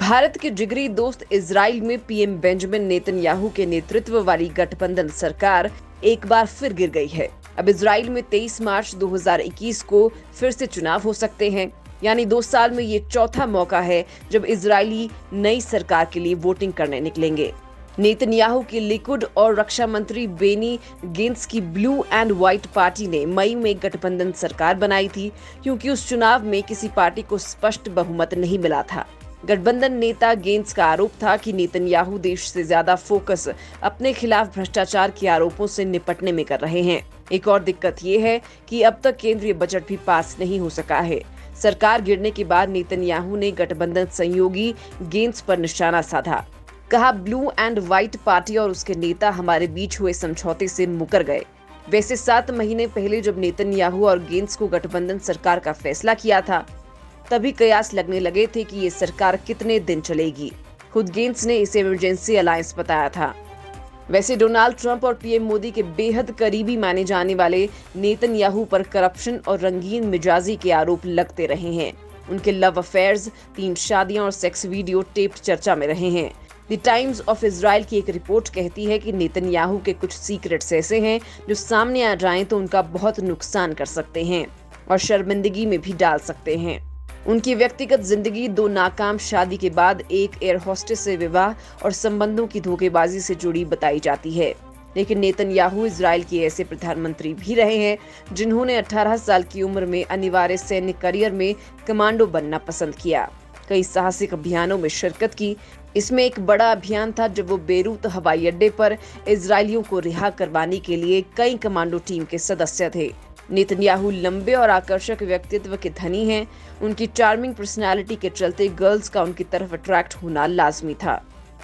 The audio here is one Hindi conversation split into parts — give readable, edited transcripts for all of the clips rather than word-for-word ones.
भारत के जिगरी दोस्त इजराइल में पीएम बेंजामिन नेतन्याहू के नेतृत्व वाली गठबंधन सरकार एक बार फिर गिर गई है। अब इजराइल में 23 मार्च 2021 को फिर से चुनाव हो सकते हैं, यानी 2 साल में ये चौथा मौका है जब इजरायली नई सरकार के लिए वोटिंग करने निकलेंगे। नेतन्याहू की लिकुड और रक्षा मंत्री बेनी गेंट्स की ब्लू एंड व्हाइट पार्टी ने मई में गठबंधन सरकार बनाई थी, क्योंकि उस चुनाव में किसी पार्टी को स्पष्ट बहुमत नहीं मिला था। गठबंधन नेता गेंट्स का आरोप था कि नेतन्याहू देश से ज्यादा फोकस अपने खिलाफ भ्रष्टाचार के आरोपों से निपटने में कर रहे हैं। एक और दिक्कत ये है कि अब तक केंद्रीय बजट भी पास नहीं हो सका है। सरकार गिरने के बाद नेतन्याहू ने गठबंधन सहयोगी गेंट्स पर निशाना साधा। कहा, ब्लू एंड व्हाइट पार्टी और उसके नेता हमारे बीच हुए समझौते से मुकर गए। वैसे 7 महीने पहले जब नेतन्याहू और गेंट्स को गठबंधन सरकार का फैसला किया था, तभी कयास लगने लगे थे कि ये सरकार कितने दिन चलेगी। खुद गेंट्स ने इसे इमरजेंसी अलायंस बताया था। वैसे डोनाल्ड ट्रंप और पीएम मोदी के बेहद करीबी माने जाने वाले नेतन्याहू पर करप्शन और रंगीन मिजाजी के आरोप लगते रहे हैं। उनके लव अफेयर्स, 3 शादियां और सेक्स वीडियो टेप चर्चा में रहे हैं। द टाइम्स ऑफ इजराइल की एक रिपोर्ट कहती है कि नेतन्याहू के कुछ सीक्रेट्स ऐसे हैं जो सामने आ जाएं तो उनका बहुत नुकसान कर सकते हैं और शर्मिंदगी में भी डाल सकते हैं। उनकी व्यक्तिगत जिंदगी 2 नाकाम शादी के बाद एक एयर होस्टेस से विवाह और संबंधों की धोखेबाजी से जुड़ी बताई जाती है। लेकिन नेतन्याहू इजराइल के ऐसे प्रधानमंत्री भी रहे हैं जिन्होंने 18 साल की उम्र में अनिवार्य सैन्य करियर में कमांडो बनना पसंद किया। कई साहसिक अभियानों में शिरकत की। इसमें एक बड़ा अभियान था जब वो बेरूत हवाई अड्डे पर इजरायलियों को रिहा करवाने के लिए कई कमांडो टीम के सदस्य थे। नेतन्याहू लंबे और आकर्षक व्यक्तित्व के धनी हैं। उनकी चार्मिंग पर्सनालिटी के चलते गर्ल्स का उनकी तरफ अट्रैक्ट होना लाजमी था,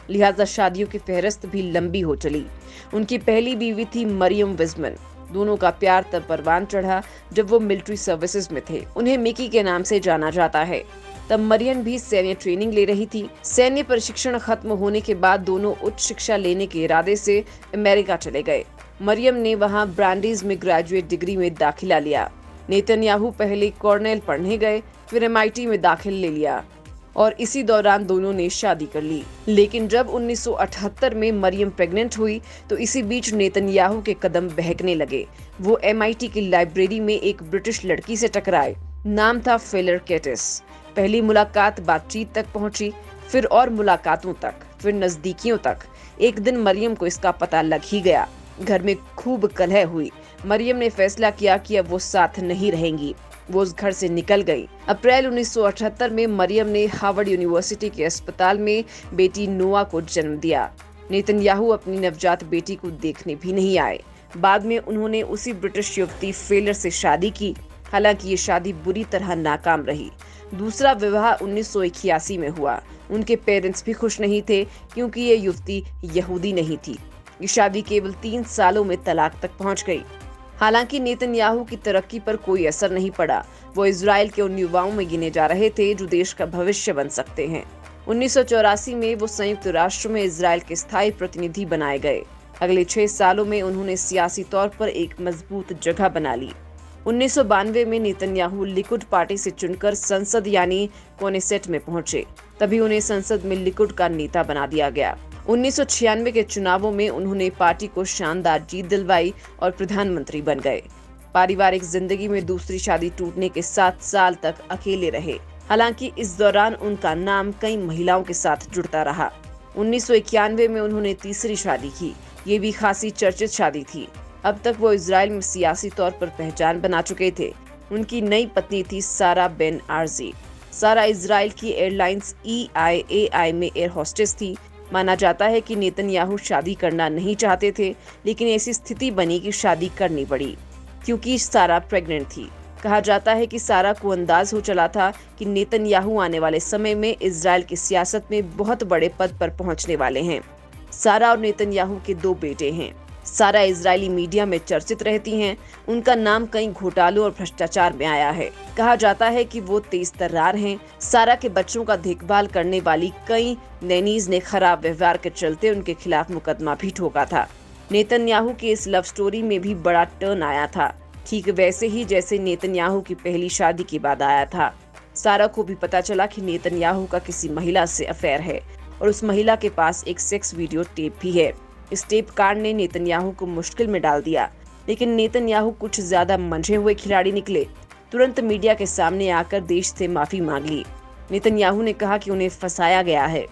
लिहाजा शादियों की फहरिस्त भी लंबी हो चली। उनकी पहली बीवी थी मरियम विजमन। दोनों का प्यार तब परवान चढ़ा जब वो मिलिट्री सर्विसेज में थे। उन्हें मिकी के नाम से जाना जाता है। तब मरियम भी सैन्य ट्रेनिंग ले रही थी। सैन्य प्रशिक्षण खत्म होने के बाद दोनों उच्च शिक्षा लेने के इरादे से अमेरिका चले गए। मरियम ने वहां ब्रांडीज में ग्रेजुएट डिग्री में दाखिला लिया। नेतन्याहू पहले कॉर्नेल पढ़ने गए, फिर MIT में दाखिल ले लिया और इसी दौरान दोनों ने शादी कर ली। लेकिन जब 1978 में मरियम प्रेग्नेंट हुई तो इसी बीच नेतन्याहू के कदम बहकने लगे। वो MIT की लाइब्रेरी में एक ब्रिटिश लड़की से टकराए। नाम था फेलर कैटिस। पहली मुलाकात बातचीत तक पहुंची, फिर और मुलाकातों तक, फिर नजदीकियों तक। एक दिन मरियम को इसका पता लग ही गया। घर में खूब कलह हुई। मरियम ने फैसला किया कि अब वो साथ नहीं रहेंगी। वो उस घर से निकल गई। अप्रैल 1978 में मरियम ने हार्वर्ड यूनिवर्सिटी के अस्पताल में बेटी नोआ को जन्म दिया। नेतन्याहू अपनी नवजात बेटी को देखने भी नहीं आए। बाद में उन्होंने उसी ब्रिटिश युवती फेलर से शादी की। हालांकि ये शादी बुरी तरह नाकाम रही। दूसरा विवाह 1981 में हुआ। उनके पेरेंट्स भी खुश नहीं थे, क्योंकि ये युवती यहूदी नहीं थी। ये शादी केवल 3 सालों में तलाक तक पहुंच गई। हालांकि नेतन्याहू की तरक्की पर कोई असर नहीं पड़ा। वो इजराइल के उन युवाओं में गिने जा रहे थे जो देश का भविष्य बन सकते हैं। 1984 में वो संयुक्त राष्ट्र में इजराइल के स्थायी प्रतिनिधि बनाए गए। अगले 6 सालों में उन्होंने सियासी तौर पर एक मजबूत जगह बना ली। 1992 में नेतन्याहू लिकुड पार्टी से चुनकर संसद यानी कनेसेट में पहुंचे। तभी उन्हें संसद में लिकुड का नेता बना दिया गया। 1996 के चुनावों में उन्होंने पार्टी को शानदार जीत दिलवाई और प्रधानमंत्री बन गए। पारिवारिक जिंदगी में दूसरी शादी टूटने के 7 साल तक अकेले रहे। हालांकि इस दौरान उनका नाम कई महिलाओं के साथ जुड़ता रहा। 1991 में उन्होंने तीसरी शादी की। ये भी खासी चर्चित शादी थी। अब तक वो इजराइल में सियासी तौर पर पहचान बना चुके थे। उनकी नई पत्नी थी सारा बेन आर्जी। सारा इजराइल की एयरलाइंस EIAI में एयर होस्टेस थी। माना जाता है कि नेतन्याहू शादी करना नहीं चाहते थे, लेकिन ऐसी स्थिति बनी कि शादी करनी पड़ी क्योंकि सारा प्रेग्नेंट थी। कहा जाता है कि सारा को अंदाज हो चला था कि नेतन्याहू आने वाले समय में इजराइल की सियासत में बहुत बड़े पद पर पहुंचने वाले हैं। सारा और नेतन्याहू के 2 बेटे हैं। सारा इजरायली मीडिया में चर्चित रहती हैं। उनका नाम कई घोटालों और भ्रष्टाचार में आया है। कहा जाता है कि वो तेज तर्रार हैं। सारा के बच्चों का देखभाल करने वाली कई नैनीज ने खराब व्यवहार के चलते उनके खिलाफ मुकदमा भी ठोका था। नेतन्याहू की इस लव स्टोरी में भी बड़ा टर्न आया था, ठीक वैसे ही जैसे नेतन्याहू की पहली शादी के बाद आया था। सारा को भी पता चला कि नेतन्याहू का किसी महिला से अफेयर है और उस महिला के पास एक सेक्स वीडियो टेप भी है। इस टेप कांड ने नेतन्याहू को मुश्किल में डाल दिया, लेकिन नेतन्याहू कुछ ज्यादा मंझे हुए खिलाड़ी निकले। तुरंत मीडिया के सामने आकर देश से माफी मांग ली। नेतन्याहू ने कहा कि उन्हें फंसाया गया है,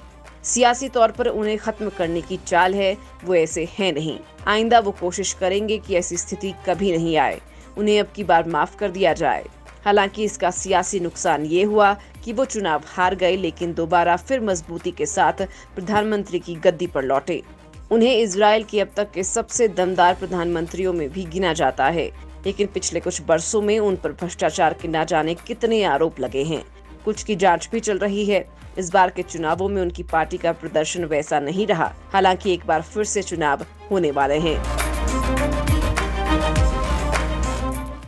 सियासी तौर पर उन्हें खत्म करने की चाल है, वो ऐसे हैं नहीं। आइंदा वो कोशिश करेंगे कि ऐसी स्थिति कभी नहीं आए, उन्हें अब की बार माफ कर दिया जाए। हालांकि इसका सियासी नुकसान ये हुआ कि वो चुनाव हार गए, लेकिन दोबारा फिर मजबूती के साथ प्रधानमंत्री की गद्दी पर लौटे। उन्हें इजराइल के अब तक के सबसे दमदार प्रधानमंत्रियों में भी गिना जाता है, लेकिन पिछले कुछ बरसों में उन पर भ्रष्टाचार के न जाने कितने आरोप लगे हैं। कुछ की जांच भी चल रही है। इस बार के चुनावों में उनकी पार्टी का प्रदर्शन वैसा नहीं रहा। हालांकि एक बार फिर से चुनाव होने वाले हैं।